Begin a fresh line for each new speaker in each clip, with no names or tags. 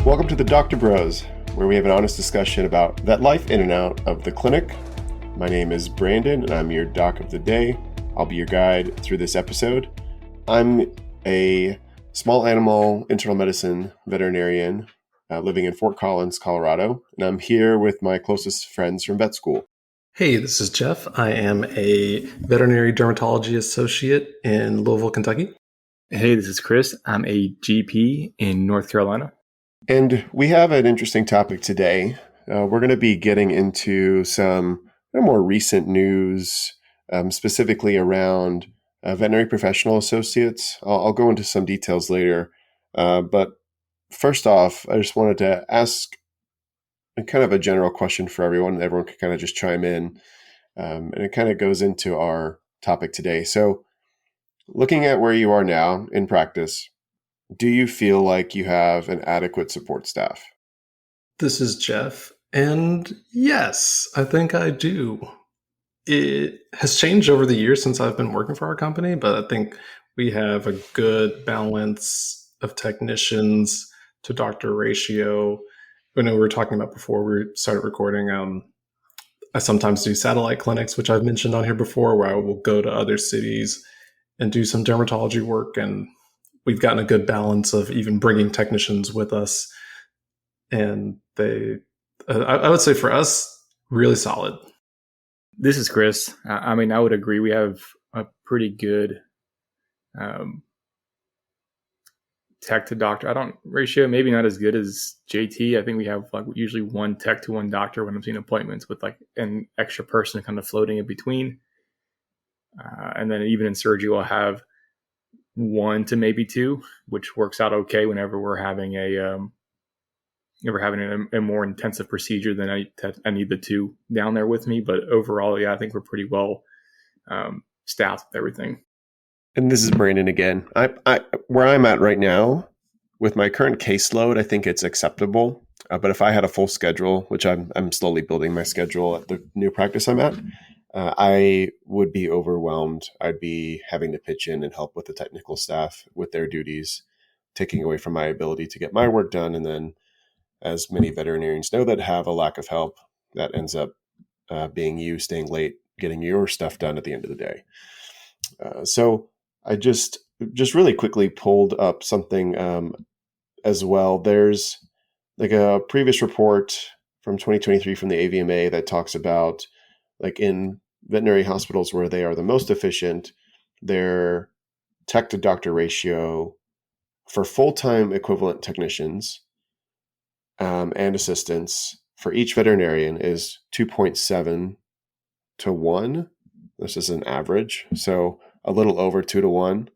Welcome to the Dogtor Bros, where we have an honest discussion about vet life in and out of the clinic. My name is Brandon, and I'm your doc of the day. I'll be your guide through this episode. I'm a small animal internal medicine veterinarian living in Fort Collins, Colorado, and I'm here with my closest friends from vet school.
Hey, this is Jeff. I am a veterinary dermatology associate in Louisville, Kentucky.
Hey, this is Chris. I'm a GP in North Carolina.
And we have an interesting topic today. We're going to be getting into some more recent news, specifically around veterinary professional associates. I'll go into some details later. But first off, I just wanted to ask kind of a general question for everyone, and everyone can kind of just chime in. And it kind of goes into our topic today. So looking at where you are now in practice, do you feel like you have an adequate support staff?
This is Jeff. And yes, I think I do. It has changed over the years since I've been working for our company, but I think we have a good balance of technicians to doctor ratio. I know we were talking about before we started recording. I sometimes do satellite clinics, which I've mentioned on here before, where I will go to other cities and do some dermatology work, and we've gotten a good balance of even bringing technicians with us. And they, I would say for us, really solid.
This is Chris. I would agree. We have a pretty good tech to doctor ratio. Maybe not as good as JT. I think we have usually one tech to one doctor when I'm seeing appointments, with an extra person kind of floating in between. And then even in surgery, we'll have one to maybe two, which works out okay whenever we're having a more intensive procedure. Then I need the two down there with me. But overall, yeah, I think we're pretty well staffed with everything.
And this is Brandon again. I where I'm at right now with my current caseload, I think it's acceptable. But if I had a full schedule, which I'm slowly building my schedule at the new practice I'm at, I would be overwhelmed. I'd be having to pitch in and help with the technical staff with their duties, taking away from my ability to get my work done. And then, as many veterinarians know that have a lack of help, that ends up being you staying late, getting your stuff done at the end of the day. So I just really quickly pulled up something as well. There's a previous report from 2023 from the AVMA that talks about in veterinary hospitals where they are the most efficient, their tech to doctor ratio for full-time equivalent technicians and assistants for each veterinarian is 2.7 to 1. This is an average, so a little over 2 to 1.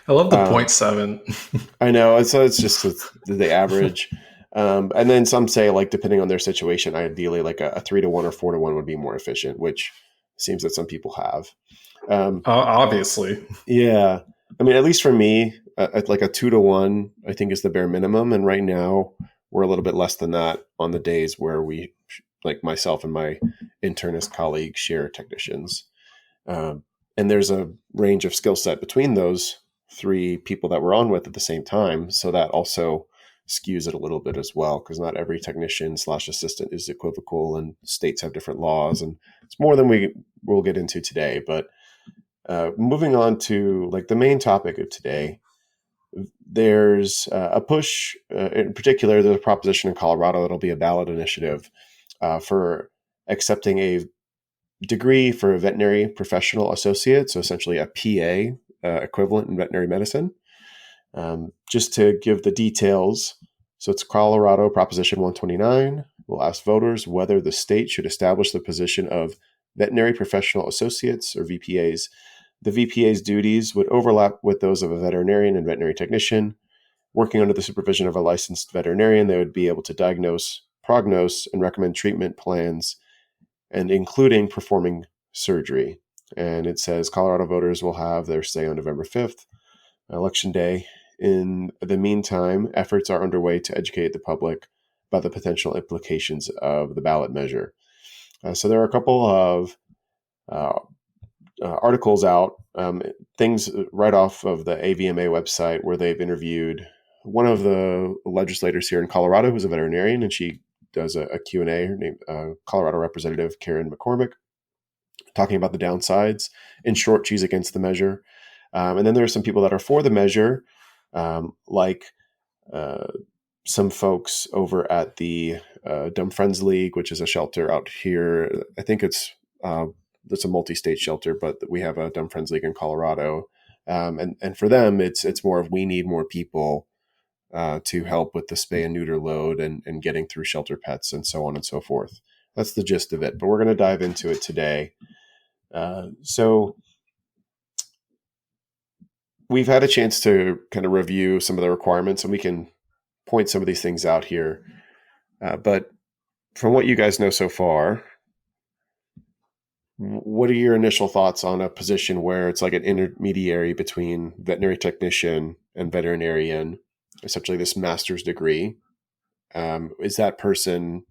I love the 0.7.
I know, so it's just the average. And then some say, depending on their situation, ideally a 3 to 1 or 4 to 1 would be more efficient, which seems that some people have.
Obviously.
Yeah. At least for me, a 2 to 1, I think is the bare minimum. And right now we're a little bit less than that on the days where we, myself and my internist colleague, share technicians. And there's a range of skill set between those three people that we're on with at the same time. So that also skews it a little bit as well, because not every technician / assistant is equivocal, and states have different laws, and it's more than we'll get into today. But moving on to the main topic of today, there's a push, in particular, there's a proposition in Colorado that'll be a ballot initiative for accepting a degree for a veterinary professional associate, so essentially a PA equivalent in veterinary medicine. Just to give the details, so it's Colorado Proposition 129. We'll ask voters whether the state should establish the position of veterinary professional associates, or VPAs. The VPA's duties would overlap with those of a veterinarian and veterinary technician. Working under the supervision of a licensed veterinarian, they would be able to diagnose, prognose, and recommend treatment plans, and including performing surgery. And it says Colorado voters will have their say on November 5th, Election Day. In the meantime, efforts are underway to educate the public about the potential implications of the ballot measure. So there are a couple of articles out, things right off of the AVMA website, where they've interviewed one of the legislators here in Colorado who's a veterinarian, and she does a Q&A. Her name, Colorado Representative Karen McCormick, talking about the downsides. In short, she's against the measure. And then there are some people that are for the measure, like some folks over at the Dumb Friends League, which is a shelter out here. I think it's a multi-state shelter, but we have a Dumb Friends League in Colorado. And for them, it's more of, we need more people to help with the spay and neuter load and getting through shelter pets and so on and so forth. That's the gist of it. But we're going to dive into it today. So we've had a chance to kind of review some of the requirements, and we can point some of these things out here. But from what you guys know so far, what are your initial thoughts on a position where it's like an intermediary between veterinary technician and veterinarian, essentially this master's degree? Is that person,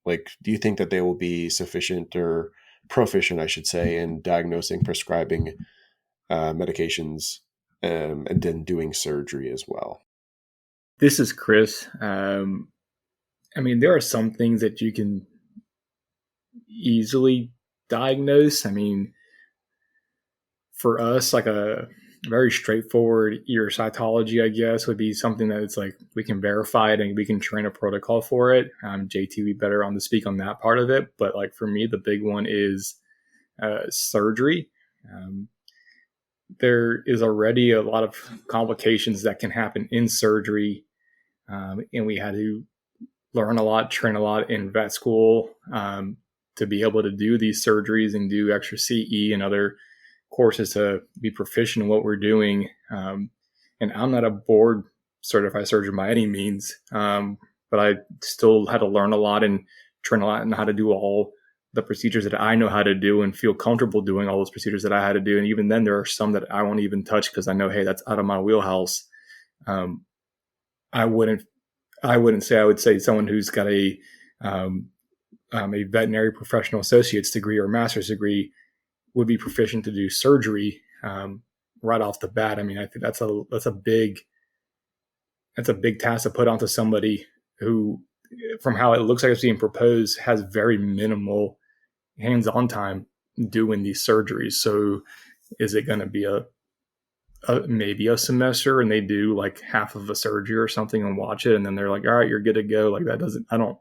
like, do you think that they will be sufficient or proficient, I should say, in diagnosing, prescribing medications, and then doing surgery as well?
This is Chris. There are some things that you can easily diagnose. For us, like a very straightforward ear cytology, I guess, would be something that it's like we can verify it and we can train a protocol for it. JT would be better on to speak on that part of it. But like for me, the big one is surgery. There is already a lot of complications that can happen in surgery. And we had to learn a lot, train a lot in vet school to be able to do these surgeries and do extra CE and other courses to be proficient in what we're doing. And I'm not a board certified surgeon by any means, but I still had to learn a lot and train a lot on how to do all the procedures that I know how to do and feel comfortable doing all those procedures that I had to do. And even then, there are some that I won't even touch because I know, hey, that's out of my wheelhouse. I wouldn't say, I would say someone who's got a veterinary professional associate's degree or master's degree would be proficient to do surgery right off the bat. I think that's a big task to put onto somebody who, from how it looks like it's being proposed, has very minimal hands-on time doing these surgeries. So is it going to be maybe a semester and they do like half of a surgery or something and watch it, and then they're like, all right, you're good to go? Like that doesn't, I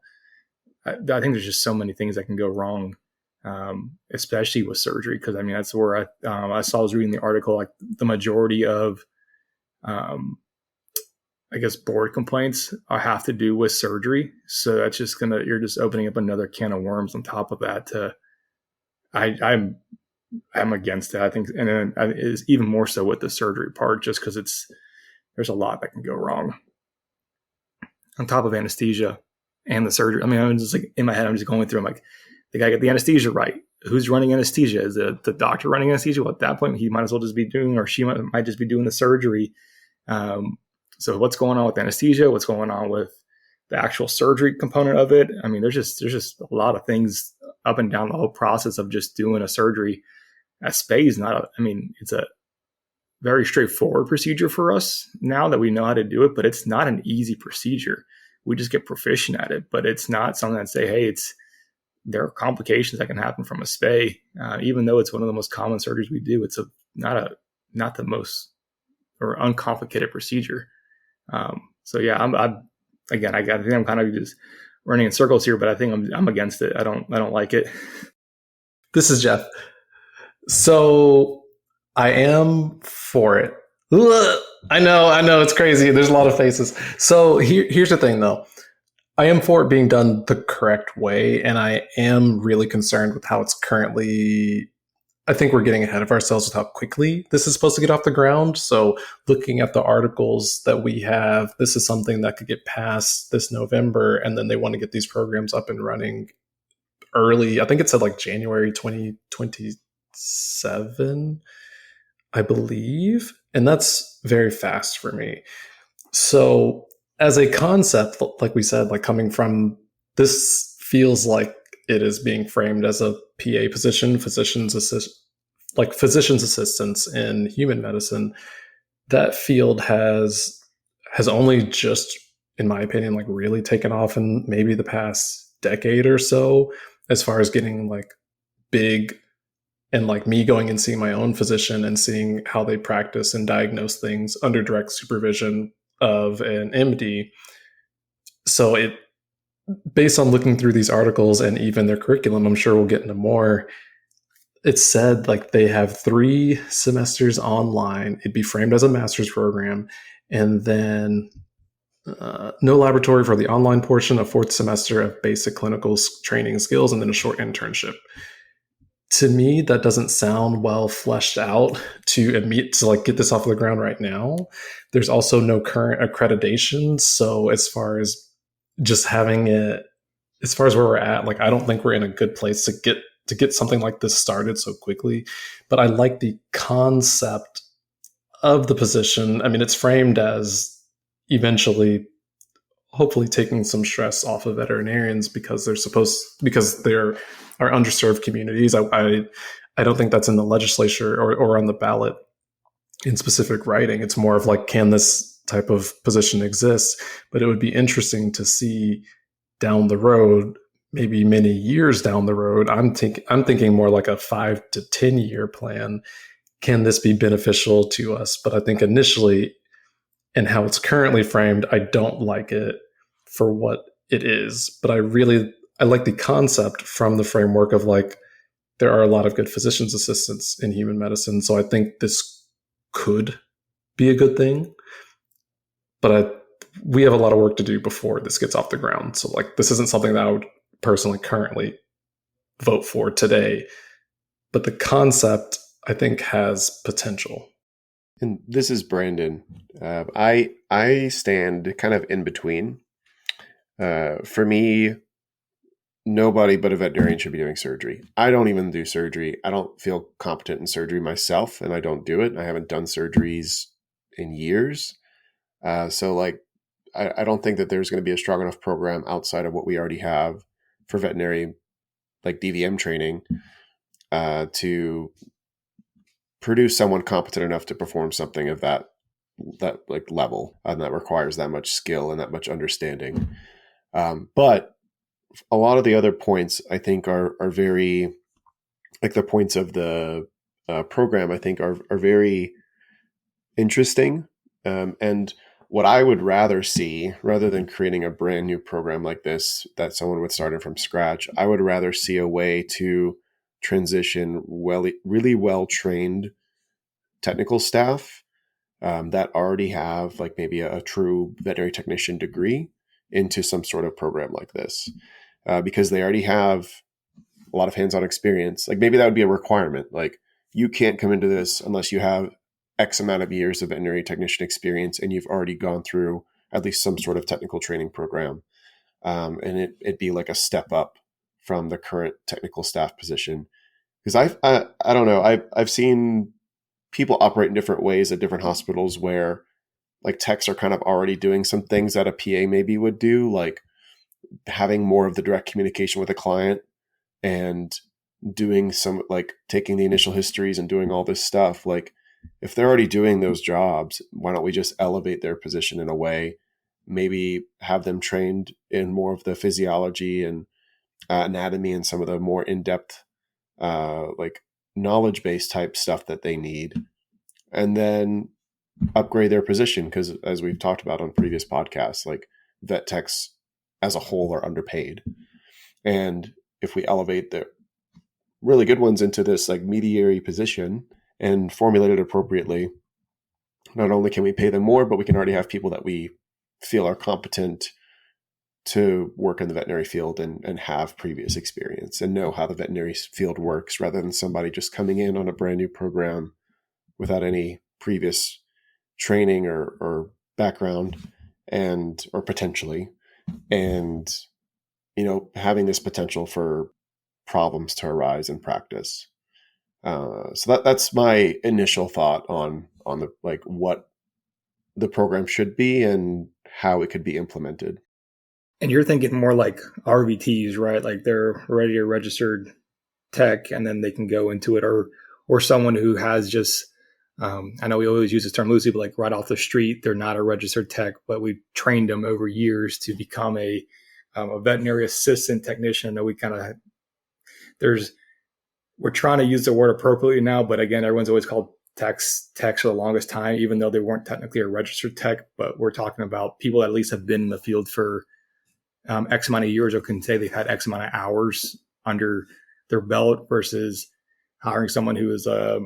think there's just so many things that can go wrong, especially with surgery. Cause that's where I saw, I was reading the article, like the majority of, I guess, board complaints have to do with surgery. So that's just you're just opening up another can of worms on top of that. I'm against it, I think. And then it's even more so with the surgery part, just because there's a lot that can go wrong on top of anesthesia and the surgery. I'm just like, in my head, I'm just going through, I'm like, the guy got the anesthesia right. Who's running anesthesia? Is it the doctor running anesthesia? Well, at that point, he might as well just be doing, or she might just be doing the surgery. So what's going on with anesthesia? What's going on with the actual surgery component of it? There's just a lot of things up and down the whole process of just doing a surgery. A spay is not, it's a very straightforward procedure for us now that we know how to do it, but it's not an easy procedure. We just get proficient at it, but it's not something that say, hey, there are complications that can happen from a spay. Even though it's one of the most common surgeries we do, it's not the most or uncomplicated procedure. So yeah, I think I'm kind of just running in circles here, but I think I'm against it. I don't like it.
This is Jeff. So I am for it. I know it's crazy. There's a lot of faces. So here's the thing though. I am for it being done the correct way, and I am really concerned with how it's currently. I think we're getting ahead of ourselves with how quickly this is supposed to get off the ground. So looking at the articles that we have, this is something that could get passed this November, and then they want to get these programs up and running early. I think it said like January 2027, I believe. And that's very fast for me. So as a concept, like we said, like coming from, this feels like it is being framed as a PA position, physician's assistants in human medicine. That field has has only just, in my opinion, like really taken off in maybe the past decade or so, as far as getting like big, and like me going and seeing my own physician and seeing how they practice and diagnose things under direct supervision of an MD. So it, based on looking through these articles and even their curriculum, I'm sure we'll get into more. It said like they have 3 semesters online. It'd be framed as a master's program, and then no laboratory for the online portion, a 4th semester of basic clinical training skills, and then a short internship. To me, that doesn't sound well fleshed out to like get this off the ground right now. There's also no current accreditation, so as far as just having it, as far as where we're at, like I don't think we're in a good place to get something like this started so quickly. But I like the concept of the position. I mean, it's framed as eventually, hopefully, taking some stress off of veterinarians because they're our underserved communities. I don't think that's in the legislature or on the ballot in specific writing. It's more of like, can this type of position exist? But it would be interesting to see down the road, maybe many years down the road. I'm thinking more like a 5 to 10 year plan. Can this be beneficial to us? But I think initially, and how it's currently framed, I don't like it for what it is. But I like the concept from the framework of like, there are a lot of good physician's assistants in human medicine. So I think this could be a good thing. But we have a lot of work to do before this gets off the ground. So like, this isn't something that I would personally currently vote for today. But the concept, I think, has potential.
And this is Brandon. I stand kind of in between. For me, nobody but a veterinarian should be doing surgery. I don't even do surgery. I don't feel competent in surgery myself, and I don't do it. I haven't done surgeries in years. So like, I don't think that there's going to be a strong enough program outside of what we already have for veterinary, like DVM training, to produce someone competent enough to perform something of that like level, and that requires that much skill and that much understanding. But a lot of the other points I think are very, like the points of the program, I think are very interesting. And what I would rather see, rather than creating a brand new program like this that someone would start it from scratch, I would rather see a way to transition really well trained technical staff that already have like maybe a true veterinary technician degree into some sort of program like this, because they already have a lot of hands-on experience. Like maybe that would be a requirement. Like you can't come into this unless you have X amount of years of veterinary technician experience and you've already gone through at least some sort of technical training program. And it'd be like a step up from the current technical staff position. Because I don't know, I've seen people operate in different ways at different hospitals where like techs are kind of already doing some things that a PA maybe would do, like having more of the direct communication with a client and doing some, like taking the initial histories and doing all this stuff. Like if they're already doing those jobs, why don't we just elevate their position in a way, maybe have them trained in more of the physiology and anatomy and some of the more in-depth like knowledge-based type stuff that they need, and then upgrade their position. Because as we've talked about on previous podcasts, like vet techs as a whole are underpaid. And if we elevate the really good ones into this like mediary position and formulate it appropriately, not only can we pay them more, but we can already have people that we feel are competent to work in the veterinary field and have previous experience and know how the veterinary field works, rather than somebody just coming in on a brand new program without any previous training or background, and or potentially, and having this potential for problems to arise in practice. So that's my initial thought on the like what the program should be and how it could be implemented.
And you're thinking more like RVTs, right? Like they're already a registered tech and then they can go into it, or someone who has just I know we always use this term loosely, but like right off the street, they're not a registered tech, but we've trained them over years to become a veterinary assistant technician. I know we're trying to use the word appropriately now, but again, everyone's always called techs for the longest time, even though they weren't technically a registered tech. But we're talking about people that at least have been in the field for X amount of years, or can say they've had X amount of hours under their belt, versus hiring someone who is a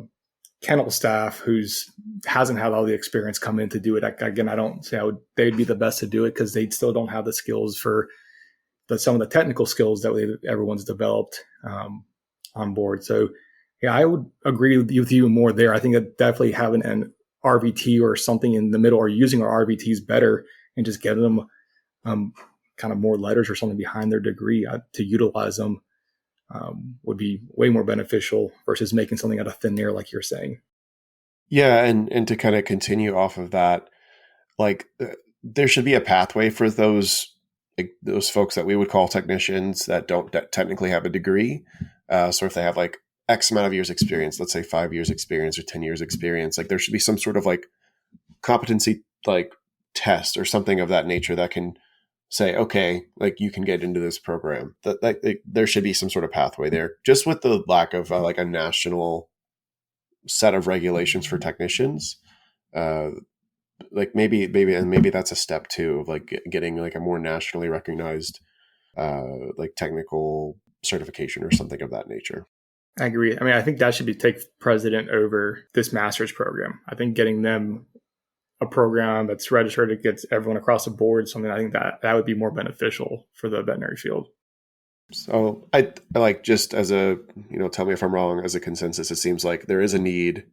kennel staff who's hasn't had all the experience come in to do it. Again, I don't say they'd be the best to do it, because they still don't have the skills for some of the technical skills that everyone's developed on board. So yeah, I would agree with you more there. I think that definitely having an RVT or something in the middle, or using our RVTs better, and just getting them kind of more letters or something behind their degree to utilize them would be way more beneficial versus making something out of thin air, like you're saying.
Yeah, and to kind of continue off of that, like there should be a pathway for those folks that we would call technicians that don't technically have a degree. So if they have like X amount of years experience, let's say 5 years experience or 10 years experience, like there should be some sort of like competency like test or something of that nature that can say, okay, like you can get into this program. That there should be some sort of pathway there. Just with the lack of like a national set of regulations for technicians, like maybe that's a step too of like getting like a more nationally recognized like technical certification or something of that nature.
I agree. I mean, I think that should take precedent over this master's program. I think getting them a program that's registered, it gets everyone across the board, something I think that would be more beneficial for the veterinary field.
So I like, just as a, tell me if I'm wrong, as a consensus, it seems like there is a need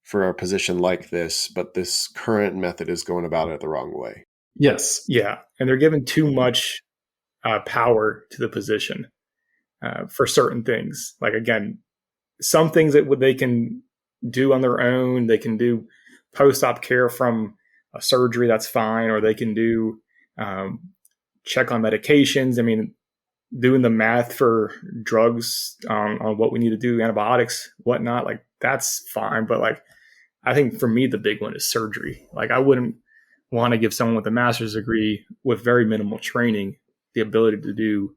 for a position like this, but this current method is going about it the wrong way.
Yes.
Yeah. And they're giving too much power to the position for certain things. Like, again, some things that they can do on their own, they can do post-op care from a surgery, that's fine, or they can do check on medications. I mean, doing the math for drugs on what we need to do, antibiotics, whatnot, like that's fine. But like, I think for me, the big one is surgery. Like, I wouldn't want to give someone with a master's degree with very minimal training the ability to do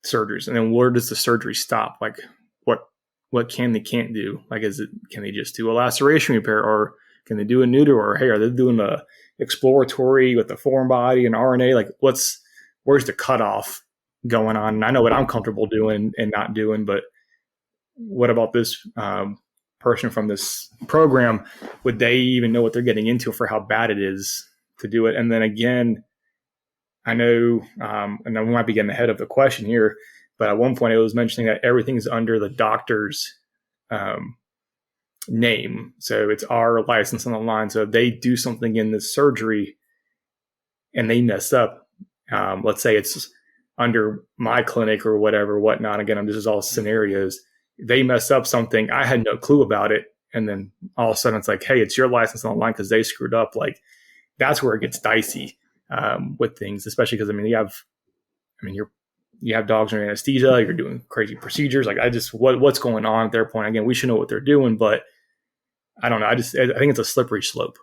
surgeries. And then where does the surgery stop? Like, what can't do? Like, can they just do a laceration repair, or can they do a neuter, or hey, are they doing a exploratory with a foreign body and RNA? Like, where's the cutoff going on? And I know what I'm comfortable doing and not doing, but what about this person from this program? Would they even know what they're getting into for how bad it is to do it? And then again, I know, and we might be getting ahead of the question here, but at one point it was mentioning that everything's under the doctor's name. So it's our license on the line. So if they do something in this surgery and they mess up, let's say it's under my clinic or whatnot. Again, this is all scenarios. They mess up something, I had no clue about it. And then all of a sudden it's like, hey, it's your license on the line because they screwed up. Like, that's where it gets dicey with things, especially because, you have dogs under anesthesia, you're doing crazy procedures. Like, what's going on at their point? Again, we should know what they're doing, but I don't know. I think it's a slippery slope.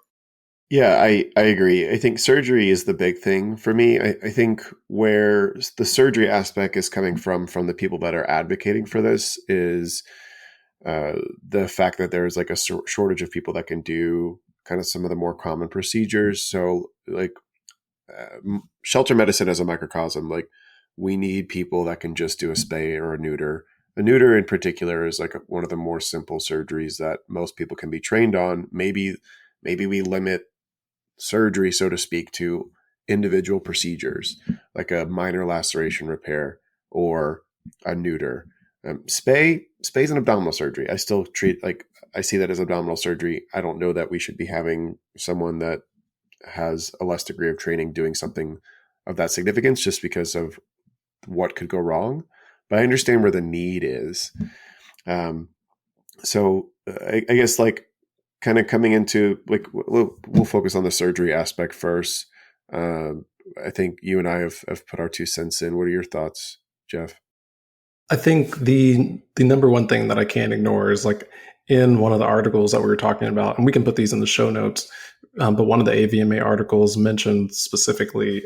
Yeah, I agree. I think surgery is the big thing for me. I think where the surgery aspect is coming from the people that are advocating for this is the fact that there's like a shortage of people that can do kind of some of the more common procedures. So like shelter medicine as a microcosm, like we need people that can just do a spay or a neuter. A neuter in particular is like one of the more simple surgeries that most people can be trained on. Maybe we limit surgery, so to speak, to individual procedures like a minor laceration repair or a neuter. Spay's an abdominal surgery. I still I see that as abdominal surgery. I don't know that we should be having someone that has a less degree of training doing something of that significance just because of what could go wrong. But I understand where the need is. So I guess like kind of coming into like, we'll focus on the surgery aspect first. I think you and I have put our 2 cents in. What are your thoughts, Jeff?
I think the number one thing that I can't ignore is like in one of the articles that we were talking about, and we can put these in the show notes, but one of the AVMA articles mentioned specifically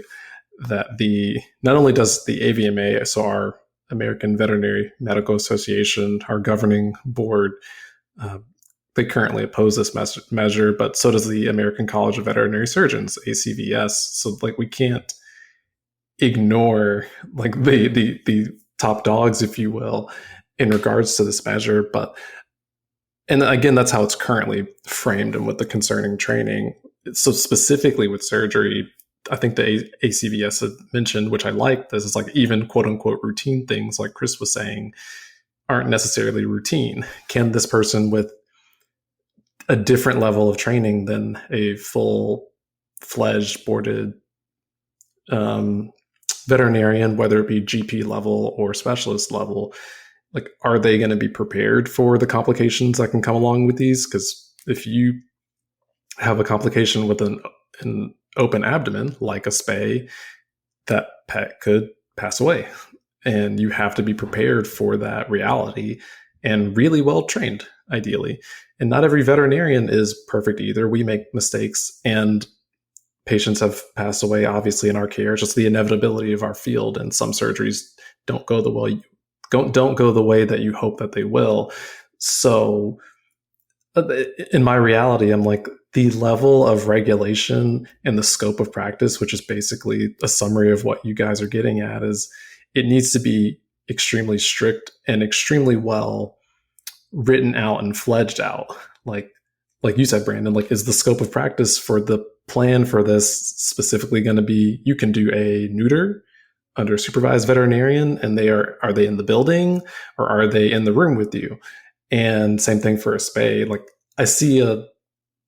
that not only does the AVMA, so our American Veterinary Medical Association, our governing board, they currently oppose this measure, but so does the American College of Veterinary Surgeons, ACVS. So like we can't ignore like the top dogs, if you will, in regards to this measure. But and again, that's how it's currently framed and with the concerning training. So specifically with surgery, I think the ACVS had mentioned, which I like, this is like even quote unquote routine things like Chris was saying aren't necessarily routine. Can this person with a different level of training than a full-fledged boarded veterinarian, whether it be GP level or specialist level, like are they going to be prepared for the complications that can come along with these? Because if you have a complication with an open abdomen, like a spay, that pet could pass away. And you have to be prepared for that reality and really well trained, ideally. And not every veterinarian is perfect either. We make mistakes, and patients have passed away, obviously, in our care. It's just the inevitability of our field. And some surgeries don't go the way that you hope that they will. So in my reality, I'm like, the level of regulation and the scope of practice, which is basically a summary of what you guys are getting at, is it needs to be extremely strict and extremely well written out and fledged out. Like you said, Brandon, like, is the scope of practice for the plan for this specifically going to be, you can do a neuter under a supervised veterinarian, and are they in the building or are they in the room with you? And same thing for a spay. Like, I see a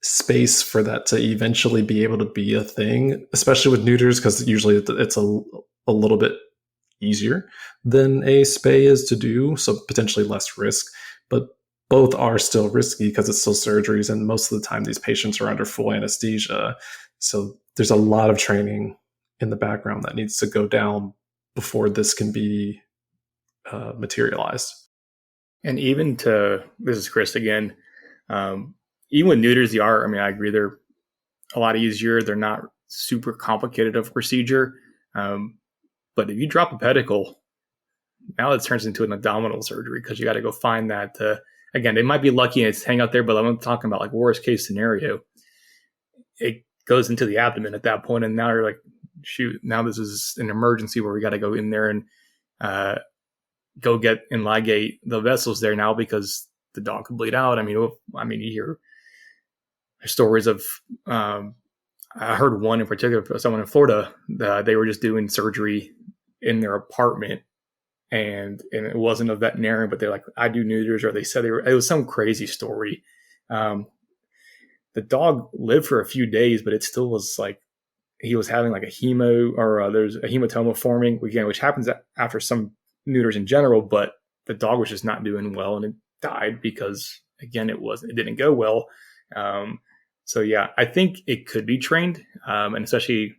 space for that to eventually be able to be a thing, especially with neuters, because usually it's a little bit easier than a spay is to do, so potentially less risk. But both are still risky because it's still surgeries, and most of the time these patients are under full anesthesia. So there's a lot of training in the background that needs to go down before this can be materialized.
And even this is Chris again, even with neuters, I agree, they're a lot easier. They're not super complicated of a procedure. But if you drop a pedicle, now it turns into an abdominal surgery because you got to go find that. Again, they might be lucky and it's hang out there, but I'm talking about like worst case scenario. It goes into the abdomen at that point, and now you're like, shoot, now this is an emergency where we got to go in there and go get and ligate the vessels there now because the dog could bleed out. You hear stories of, I heard one in particular, someone in Florida, they were just doing surgery in their apartment, and it wasn't a veterinarian, but they're like, I do neuters, or they said it was some crazy story. The dog lived for a few days, but it still was like, he was having like a hemo, or there's a hematoma forming, again, which happens after some neuters in general, but the dog was just not doing well, and it died because, again, it didn't go well. So yeah, I think it could be trained, and especially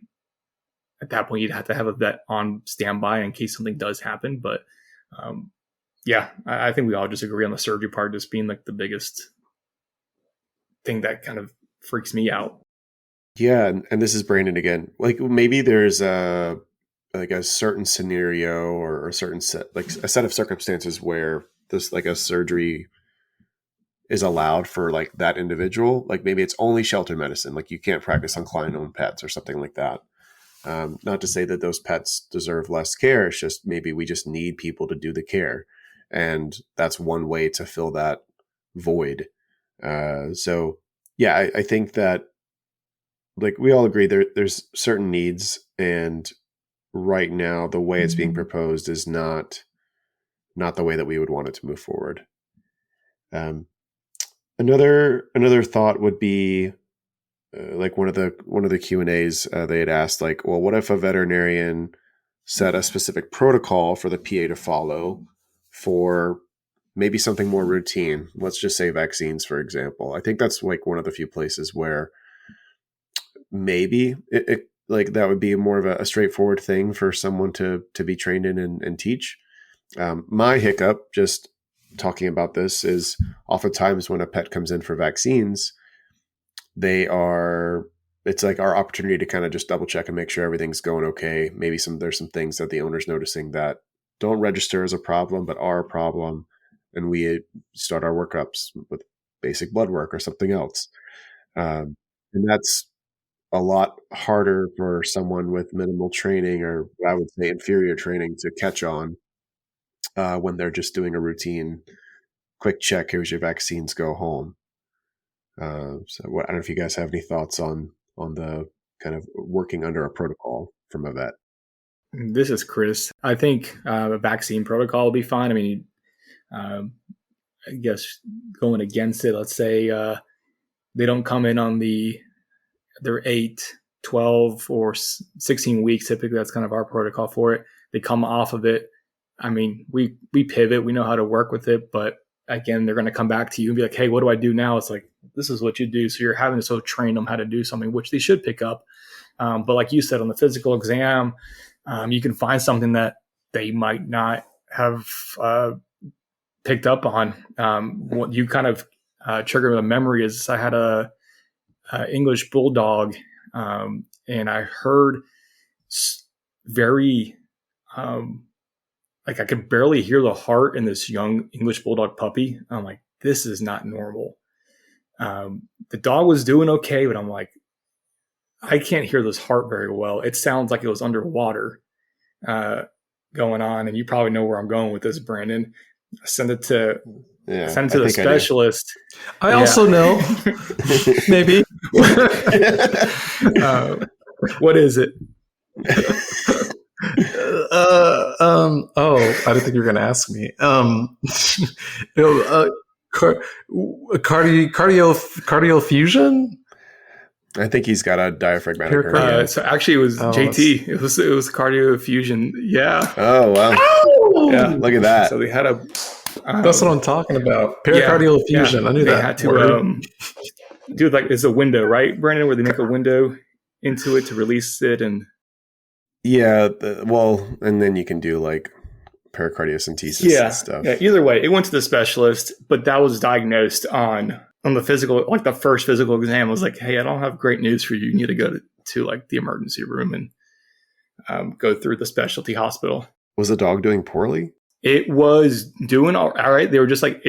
at that point, you'd have to have a vet on standby in case something does happen. But yeah, I think we all just agree on the surgery part just being like the biggest thing that kind of freaks me out.
Yeah, and this is Brandon again. Like, maybe there's a certain scenario or a certain set of circumstances where this, like, a surgery is allowed for like that individual. Like, maybe it's only shelter medicine, like you can't practice on client-owned pets or something like that. Not to say that those pets deserve less care. It's just maybe we just need people to do the care, and that's one way to fill that void. So yeah, I think that, like, we all agree there's certain needs, and right now the way it's being proposed is not the way that we would want it to move forward. Another thought would be, like one of the Q&As, they had asked, like, well, what if a veterinarian set a specific protocol for the PA to follow for maybe something more routine? Let's just say vaccines, for example. I think that's like one of the few places where maybe it like that would be more of a straightforward thing for someone to be trained in and teach. My hiccup, just talking about this is oftentimes when a pet comes in for vaccines, it's like our opportunity to kind of just double check and make sure everything's going okay. Maybe there's some things that the owner's noticing that don't register as a problem, but are a problem. And we start our workups with basic blood work or something else. And that's a lot harder for someone with minimal training, or I would say inferior training, to catch on when they're just doing a routine quick check. Here's your vaccines, go home. I don't know if you guys have any thoughts on the kind of working under a protocol from a vet.
This is Chris. I think a vaccine protocol will be fine. I mean, I guess going against it, let's say they don't come in on they're 8, 12, or 16 weeks. Typically, that's kind of our protocol for it. They come off of it. I mean, we pivot. We know how to work with it. But again, they're going to come back to you and be like, hey, what do I do now? It's like, this is what you do. So you're having to sort of train them how to do something, which they should pick up. But like you said, on the physical exam, you can find something that they might not have picked up on. What you kind of triggered a memory is I had a English bulldog, and I heard very like I could barely hear the heart in this young English bulldog puppy. I'm like, this is not normal. The dog was doing okay, but I'm like, I can't hear this heart very well. It sounds like it was underwater going on, and you probably know where I'm going with this, Brandon. Send it to the specialist.
I also know. Maybe.
What is it?
I didn't think you were going to ask me. Cardio fusion.
I think he's got a diaphragmatic hernia.
So actually, it was JT. It was cardio fusion. Yeah.
Oh wow.
Oh!
Yeah.
Look at that.
So they had a.
That's what I'm talking about. Pericardial fusion. I knew
they
that.
Had to do like it's a window, right, Brandon, where they make a window into it to release it, and
and then you can do like pericardiocentesis and stuff.
Yeah. Either way, it went to the specialist, but that was diagnosed on the physical, like the first physical exam was like, hey, I don't have great news for you. You need to go to like the emergency room and go through the specialty hospital.
Was the dog doing poorly?
It was doing all right. They were just like,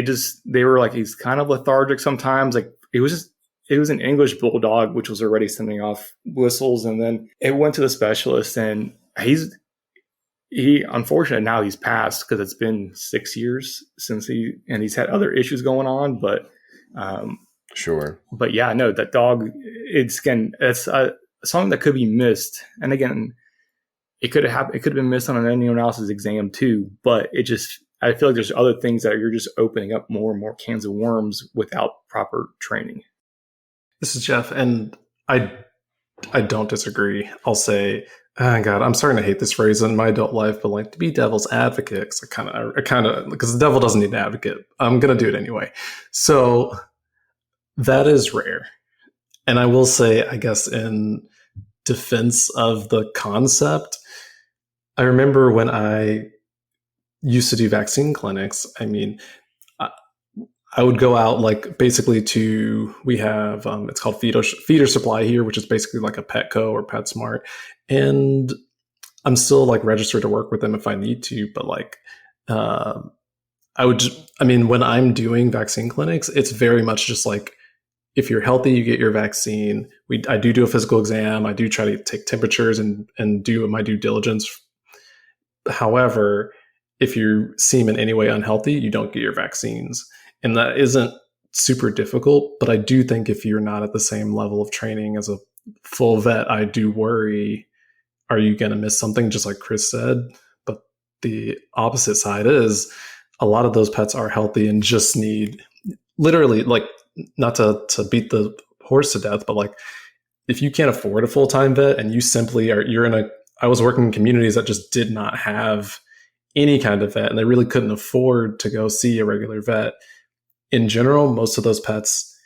they were like, he's kind of lethargic sometimes. Like it was an English bulldog, which was already sending off whistles. And then it went to the specialist, and unfortunately now he's passed because it's been 6 years since he's had other issues going on, but
sure.
But yeah, no, that dog, it's something that could be missed. And again, it could have been missed on an analysis exam too, but I feel like there's other things that you're just opening up more and more cans of worms without proper training.
This is Jeff, and I don't disagree. I'll say, oh God, I'm starting to hate this phrase in my adult life, but like to be devil's advocate, because the devil doesn't need an advocate. I'm going to do it anyway. So that is rare. And I will say, I guess in defense of the concept, I remember when I used to do vaccine clinics, I mean, I would go out like basically we have, it's called Feeder Supply here, which is basically like a Petco or PetSmart. And I'm still like registered to work with them if I need to, but like, when I'm doing vaccine clinics, it's very much just like, if you're healthy, you get your vaccine. I do a physical exam. I do try to take temperatures and do my due diligence. However, if you seem in any way unhealthy, you don't get your vaccines. And that isn't super difficult, but I do think if you're not at the same level of training as a full vet, I do worry, are you going to miss something, just like Chris said? But the opposite side is a lot of those pets are healthy and just need, literally, like, not to beat the horse to death, but like if you can't afford a full-time vet and you simply I was working in communities that just did not have any kind of vet and they really couldn't afford to go see a regular vet. In general, most of those pets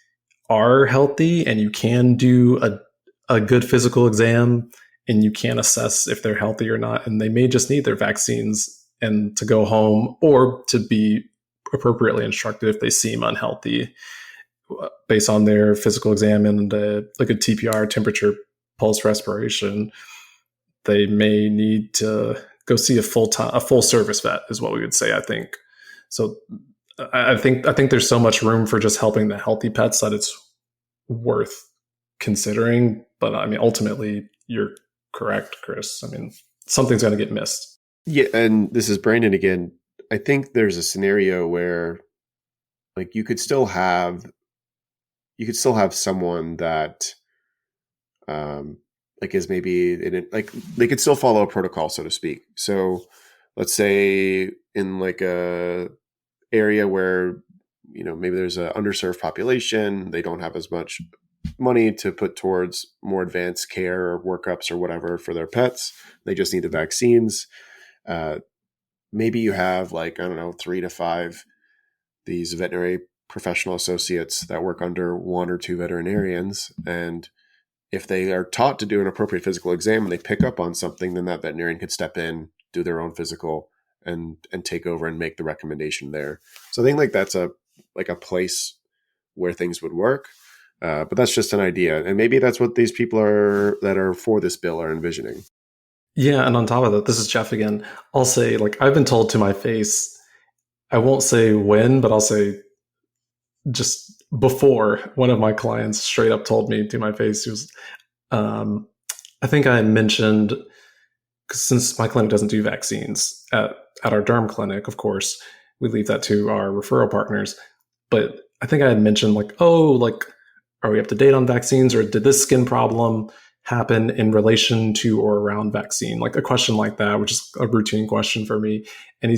are healthy and you can do a good physical exam and you can assess if they're healthy or not. And they may just need their vaccines and to go home or to be appropriately instructed if they seem unhealthy based on their physical exam and like a TPR, temperature, pulse, respiration. They may need to go see a full service vet is what we would say, I think. So I think there's so much room for just helping the healthy pets that it's worth considering. But I mean, ultimately, you're correct, Chris. I mean, something's going to get missed.
Yeah, and this is Brandon again. I think there's a scenario where, like, you could still have someone that, like, is maybe like they could still follow a protocol, so to speak. So, let's say in like a area where, you know, maybe there's an underserved population, they don't have as much money to put towards more advanced care or workups or whatever for their pets. They just need the vaccines. Maybe you have, like, I don't know, 3 to 5 these veterinary professional associates that work under 1 or 2 veterinarians. And if they are taught to do an appropriate physical exam and they pick up on something, then that veterinarian could step in, do their own physical, and take over and make the recommendation there. So I think, like, that's a place where things would work. But that's just an idea. And maybe that's what these people that are for this bill are envisioning.
Yeah, and on top of that, this is Jeff again. I'll say, like, I've been told to my face, I won't say when, but I'll say just before, one of my clients straight up told me to my face, he was, I think I mentioned, since my clinic doesn't do vaccines at our derm clinic, of course, we leave that to our referral partners. But I think I had mentioned, like, oh, like, are we up to date on vaccines, or did this skin problem happen in relation to or around vaccine? Like a question like that, which is a routine question for me. And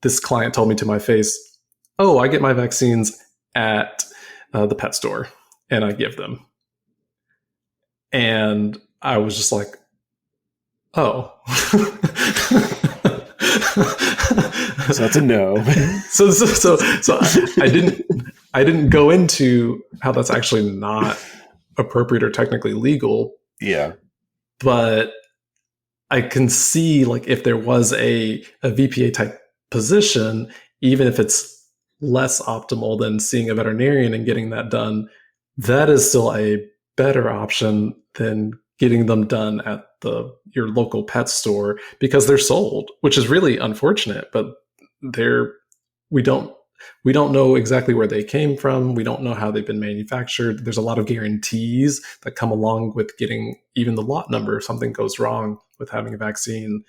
this client told me to my face, oh, I get my vaccines at the pet store and I give them. And I was just like, oh.
So that's a no.
so I didn't go into how that's actually not appropriate or technically legal.
Yeah.
But I can see, like, if there was a VPA type position, even if it's less optimal than seeing a veterinarian and getting that done, that is still a better option than getting them done at your local pet store, because they're sold, which is really unfortunate. But we don't know exactly where they came from. We don't know how they've been manufactured. There's a lot of guarantees that come along with getting even the lot number if something goes wrong with having a vaccine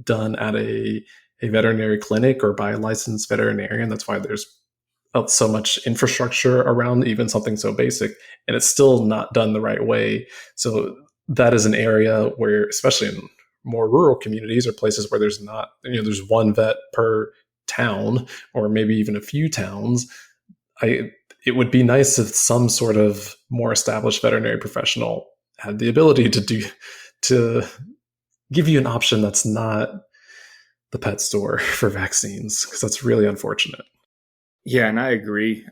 done at a veterinary clinic or by a licensed veterinarian. That's why there's so much infrastructure around even something so basic, and it's still not done the right way. So that is an area where, especially in more rural communities or places where there's not, there's one vet per town, or maybe even a few towns, it would be nice if some sort of more established veterinary professional had the ability to give you an option that's not the pet store for vaccines, because that's really unfortunate.
Yeah, and I agree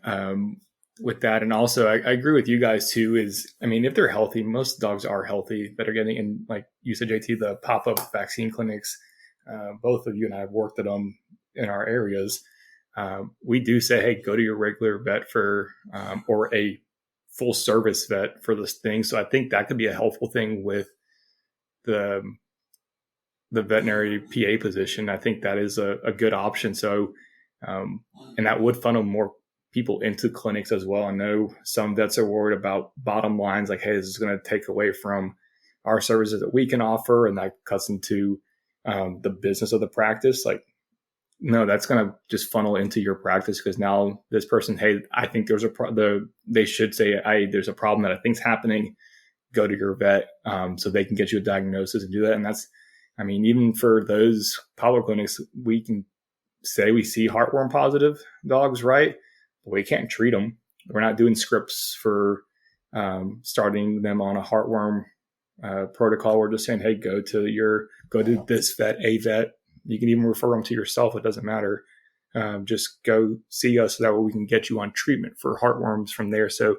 with that. And also, I agree with you guys too, if they're healthy, most dogs are healthy that are getting in, like you said, JT, the pop-up vaccine clinics. Both of you and I have worked at them in our areas. We do say, hey, go to your regular vet or a full service vet for this thing. So I think that could be a helpful thing with the veterinary PA position. I think that is a good option. So, and that would funnel more people into clinics as well. I know some vets are worried about bottom lines, like, hey, this is going to take away from our services that we can offer, and that cuts into the business of the practice. Like, no, that's going to just funnel into your practice, because now this person, hey, I think there's they should say, hey, there's a problem that I think's happening. Go to your vet so they can get you a diagnosis and do that. And that's, even for those public clinics, we can say we see heartworm positive dogs, right? But we can't treat them. We're not doing scripts for starting them on a heartworm protocol. We're just saying, hey, go to this vet, a vet. You can even refer them to yourself. It doesn't matter. Just go see us so that way we can get you on treatment for heartworms from there. So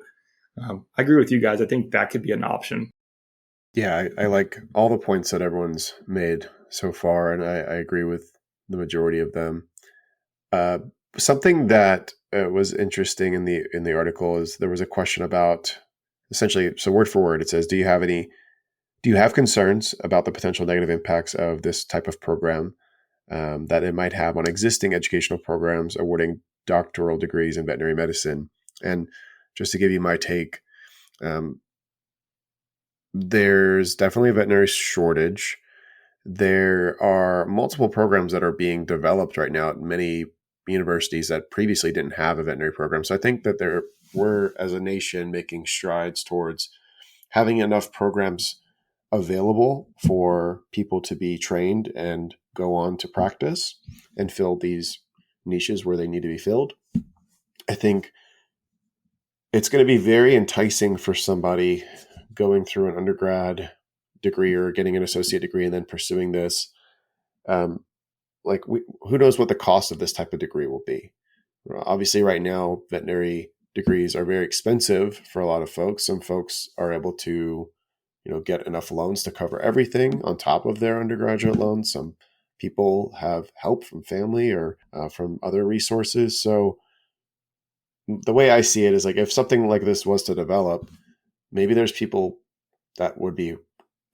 I agree with you guys. I think that could be an option.
Yeah, I like all the points that everyone's made so far, and I agree with the majority of them. Something that was interesting in the article is there was a question about essentially, so word for word, it says, do you have concerns about the potential negative impacts of this type of program that it might have on existing educational programs awarding doctoral degrees in veterinary medicine? And just to give you my take, there's definitely a veterinary shortage. There are multiple programs that are being developed right now at many universities that previously didn't have a veterinary program. So I think that we're, as a nation, making strides towards having enough programs available for people to be trained and go on to practice and fill these niches where they need to be filled. I think it's going to be very enticing for somebody going through an undergrad degree or getting an associate degree and then pursuing this. Who knows what the cost of this type of degree will be? Obviously, right now, veterinary degrees are very expensive for a lot of folks. Some folks are able to, get enough loans to cover everything on top of their undergraduate loans. Some people have help from family or from other resources. So the way I see it is like, if something like this was to develop, maybe there's people that would be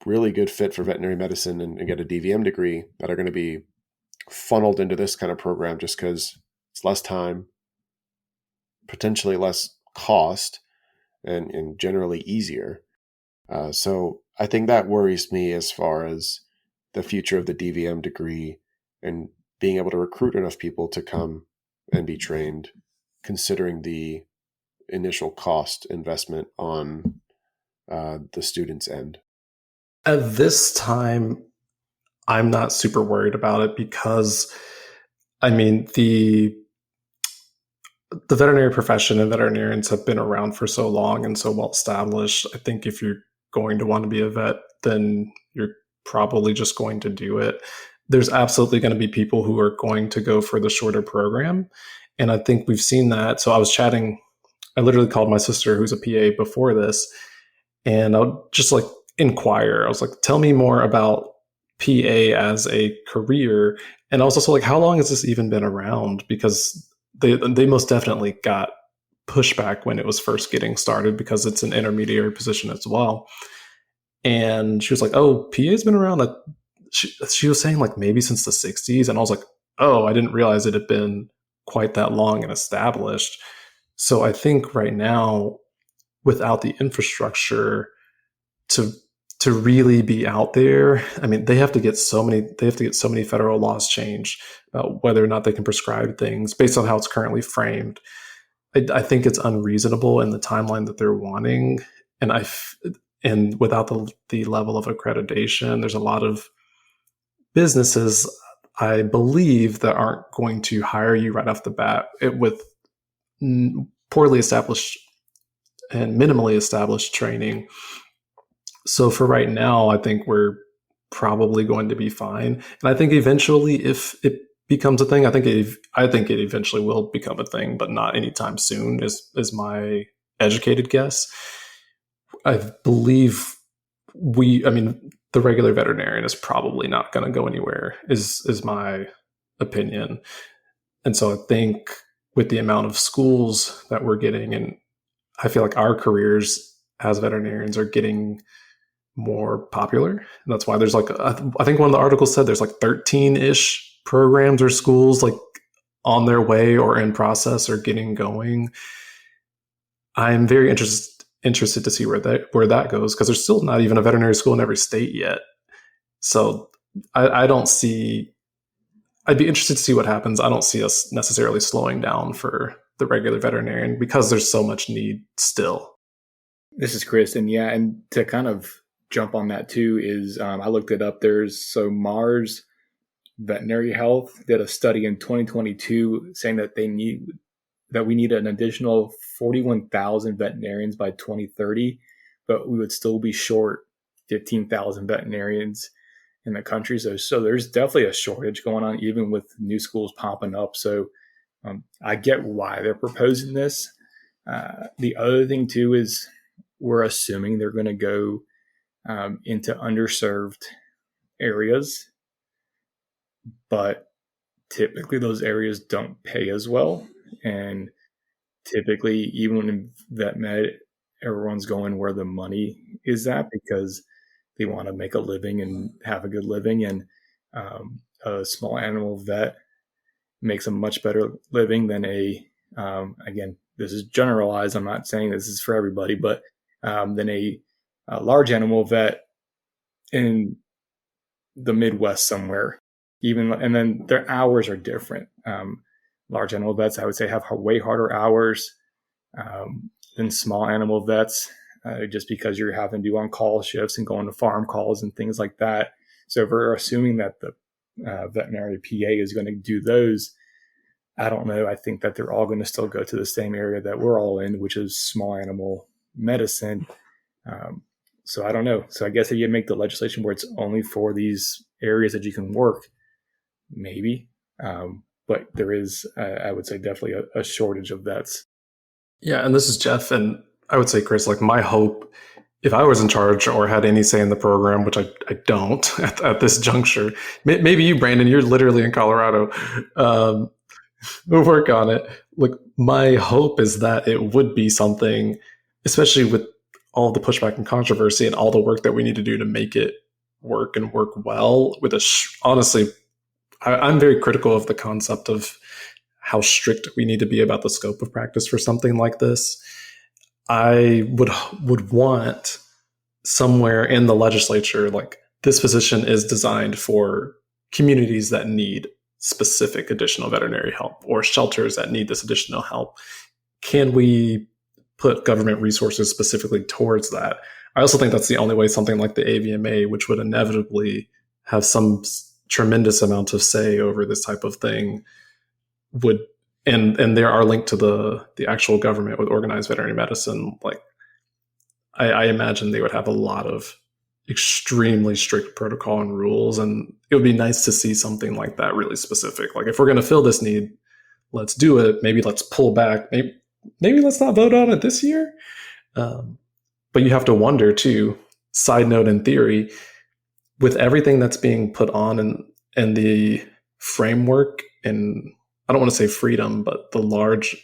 really good fit for veterinary medicine and get a DVM degree that are going to be funneled into this kind of program just because it's less time, potentially less cost, and generally easier. So I think that worries me as far as the future of the DVM degree and being able to recruit enough people to come and be trained, considering the initial cost investment on the student's end.
At this time, I'm not super worried about it because, I mean, the veterinary profession and veterinarians have been around for so long and so well established. I think if you're going to want to be a vet, then you're probably just going to do it. There's absolutely going to be people who are going to go for the shorter program. And I think we've seen that. So I literally called my sister, who's a PA, before this, and I'll just like inquire. I was like, tell me more about PA as a career. And I was also like, how long has this even been around? Because they most definitely got pushback when it was first getting started because it's an intermediary position as well. And she was like, oh, PA's been around. She was saying like maybe since the 60s. And I was like, oh, I didn't realize it had been quite that long and established. So I think right now, without the infrastructure to really be out there, I mean, they have to get so many federal laws changed about whether or not they can prescribe things based on how it's currently framed. I think it's unreasonable in the timeline that they're wanting, and without the level of accreditation, there's a lot of businesses, I believe, that aren't going to hire you right off the bat with poorly established and minimally established training. So for right now, I think we're probably going to be fine. And I think eventually, if it becomes a thing, I think it eventually will become a thing, but not anytime soon, is my educated guess. I believe the regular veterinarian is probably not going to go anywhere, is my opinion. And so I think with the amount of schools that we're getting, and I feel like our careers as veterinarians are getting more popular. And that's why there's like, I think one of the articles said there's like 13-ish programs or schools like on their way or in process or getting going. I'm very interested to see where that goes, because there's still not even a veterinary school in every state yet. So I don't see, I'd be interested to see what happens. I don't see us necessarily slowing down for the regular veterinarian because there's so much need still.
This is Chris. And yeah, and to kind of jump on that too is I looked it up. Mars Veterinary Health did a study in 2022 saying that we need an additional 41,000 veterinarians by 2030, but we would still be short 15,000 veterinarians in the country. So there's definitely a shortage going on, even with new schools popping up. So I get why they're proposing this. The other thing too is we're assuming they're going to go into underserved areas, but typically those areas don't pay as well. And typically, even in vet med, everyone's going where the money is at because they want to make a living and have a good living. And a small animal vet makes a much better living than again, this is generalized. I'm not saying this is for everybody, but than a large animal vet in the Midwest somewhere. And then their hours are different. Large animal vets, I would say, have way harder hours than small animal vets, just because you're having to do on-call shifts and going to farm calls and things like that. So if we're assuming that the veterinary PA is going to do those, I don't know. I think that they're all going to still go to the same area that we're all in, which is small animal medicine. So I don't know. So I guess if you make the legislation where it's only for these areas that you can work, maybe. But there is, I would say, definitely a shortage of vets.
Yeah, and this is Jeff, and I would say, Chris, like my hope, if I was in charge or had any say in the program, which I don't at this juncture, maybe you, Brandon, you're literally in Colorado. We'll work on it. Look, my hope is that it would be something, especially with all the pushback and controversy and all the work that we need to do to make it work and work well. With honestly, I'm very critical of the concept of how strict we need to be about the scope of practice for something like this. I would want somewhere in the legislature, like this position is designed for communities that need specific additional veterinary help or shelters that need this additional help. Can we put government resources specifically towards that? I also think that's the only way something like the AVMA, which would inevitably have some tremendous amount of say over this type of thing, would, and there are linked to the actual government with organized veterinary medicine. Like I imagine they would have a lot of extremely strict protocol and rules, and it would be nice to see something like that really specific. Like if we're going to fill this need, let's do it. Maybe let's pull back. Maybe let's not vote on it this year. But you have to wonder too, side note in theory, with everything that's being put on and the framework, and I don't want to say freedom, but the large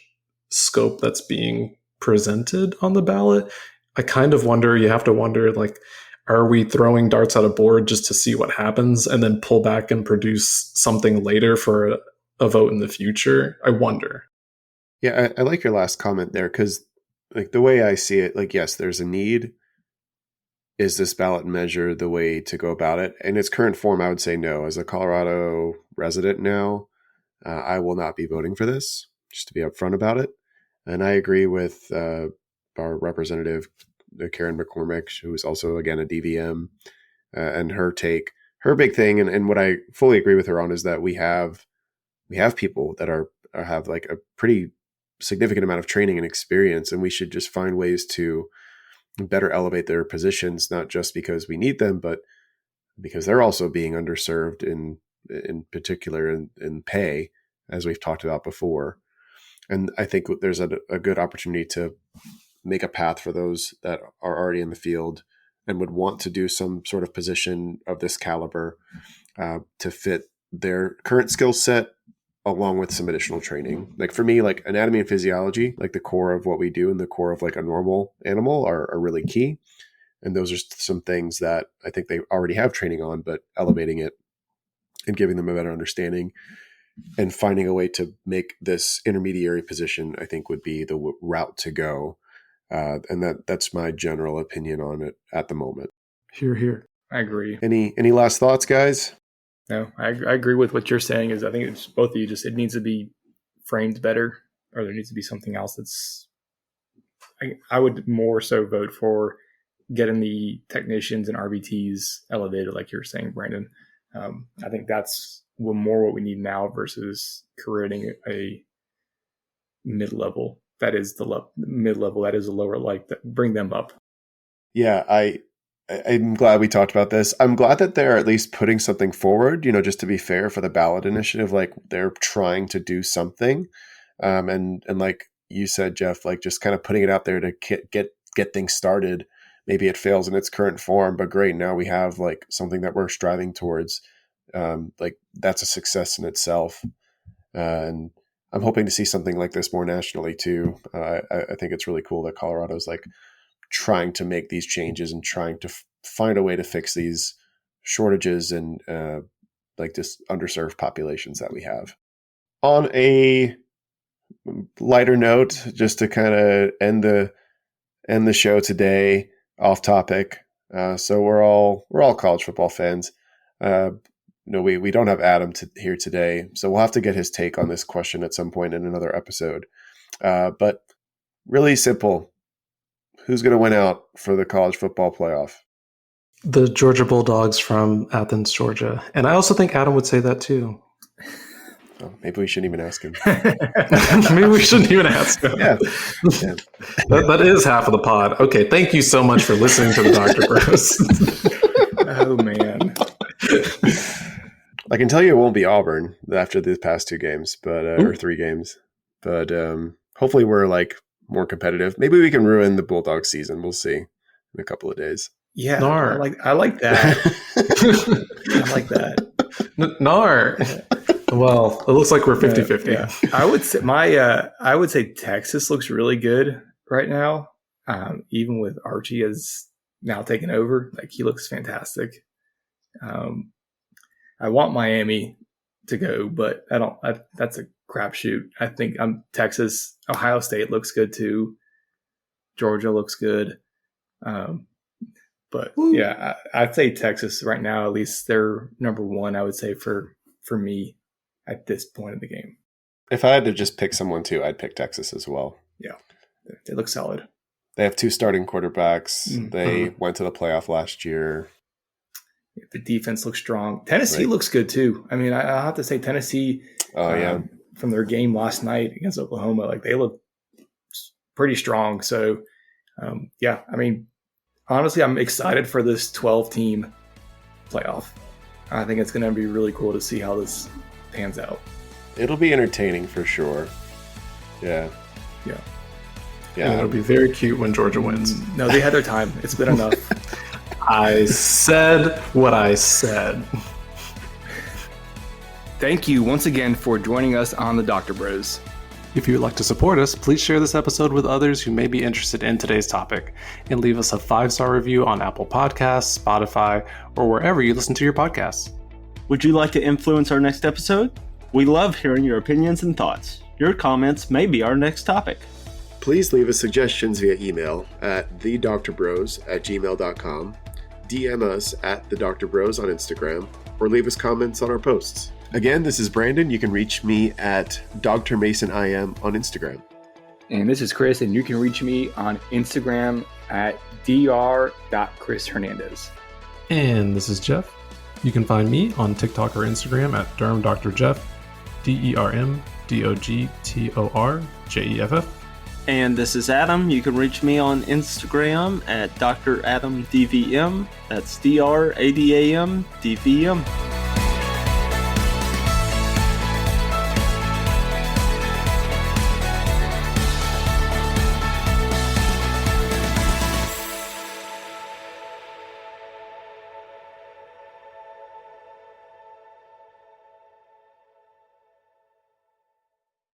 scope that's being presented on the ballot, I kind of wonder, you have to wonder, like, are we throwing darts at a board just to see what happens and then pull back and produce something later for a vote in the future? I wonder.
Yeah, I like your last comment there, because like the way I see it, like, yes, there's a need. Is this ballot measure the way to go about it? In its current form, I would say no. As a Colorado resident now, I will not be voting for this, just to be upfront about it. And I agree with our representative, Karen McCormick, who is also, again, a DVM, and her take. Her big thing, and what I fully agree with her on, is that we have people that have like a pretty significant amount of training and experience, and we should just find ways to better elevate their positions, not just because we need them, but because they're also being underserved in particular in pay, as we've talked about before. And I think there's a good opportunity to make a path for those that are already in the field and would want to do some sort of position of this caliber to fit their current skill set, along with some additional training. Like for me, like anatomy and physiology, like the core of what we do and the core of like a normal animal are really key. And those are some things that I think they already have training on, but elevating it and giving them a better understanding and finding a way to make this intermediary position, I think, would be the route to go. And that's my general opinion on it at the moment.
Here.
I agree.
Any last thoughts, guys?
No, I agree with what you're saying. Is I think it's both of you. Just it needs to be framed better, or there needs to be something else that's. I would more so vote for getting the technicians and RVTs elevated, like you're saying, Brandon. I think that's more what we need now versus creating a mid-level. That is the mid-level. That is a lower, like bring them up.
Yeah, I'm glad we talked about this. I'm glad that they're at least putting something forward, just to be fair for the ballot initiative, like they're trying to do something. And like you said, Jeff, like just kind of putting it out there to get things started. Maybe it fails in its current form, but great. Now we have like something that we're striving towards like that's a success in itself. And I'm hoping to see something like this more nationally too. I think it's really cool that Colorado's like trying to make these changes and trying to find a way to fix these shortages and like just underserved populations that we have. On a lighter note, just to kind of end the show today, off topic. So we're all college football fans. We don't have Adam here today, so we'll have to get his take on this question at some point in another episode. But really simple. Who's going to win out for the college football playoff?
The Georgia Bulldogs from Athens, Georgia. And I also think Adam would say that too.
Oh, maybe we shouldn't even ask him.
Maybe we shouldn't even ask him.
Yeah.
That is half of the pod. Okay, thank you so much for listening to the Dogtor Bros.
Oh, man.
I can tell you it won't be Auburn after the past 2 games, but or 3 games. But hopefully we're like more competitive. Maybe we can ruin the Bulldog season. We'll see in a couple of days.
Yeah, I like that. I like that.
Nar. Well, it looks like we're 50-50.
Yeah. I would say Texas looks really good right now. Even with Archie as now taking over, like he looks fantastic. I want Miami to go, but I don't. That's a crapshoot. I think Texas. Ohio State looks good too. Georgia looks good. But yeah, I'd say Texas right now. At least they're number 1. I would say for me at this point of the game.
If I had to just pick someone too, I'd pick Texas as well.
Yeah, they look solid.
They have 2 starting quarterbacks. Mm-hmm. They went to the playoff last year.
The defense looks strong. Tennessee looks good too. I mean, I have to say Tennessee. From their game last night against Oklahoma, like they look pretty strong. So, I mean, honestly, I'm excited for this 12-team playoff. I think it's going to be really cool to see how this pans out.
It'll be entertaining for sure. Yeah.
Yeah. And it'll be very cute when Georgia wins.
No, they had their time. It's been enough.
I said what I said.
Thank you once again for joining us on the Dogtor Bros.
If you would like to support us, please share this episode with others who may be interested in today's topic, and leave us a 5-star review on Apple Podcasts, Spotify, or wherever you listen to your podcasts.
Would you like to influence our next episode? We love hearing your opinions and thoughts. Your comments may be our next topic.
Please leave us suggestions via email at thedoctorbros@gmail.com, DM us at thedoctorbros on Instagram, or leave us comments on our posts. Again, this is Brandon. You can reach me at Dr. Mason IM on Instagram.
And this is Chris, and you can reach me on Instagram at dr.chrishernandez.
And this is Jeff. You can find me on TikTok or Instagram at DermDrJeff, DermDogtorJeff.
And this is Adam. You can reach me on Instagram at DrAdamDVM. That's DrAdamDVM.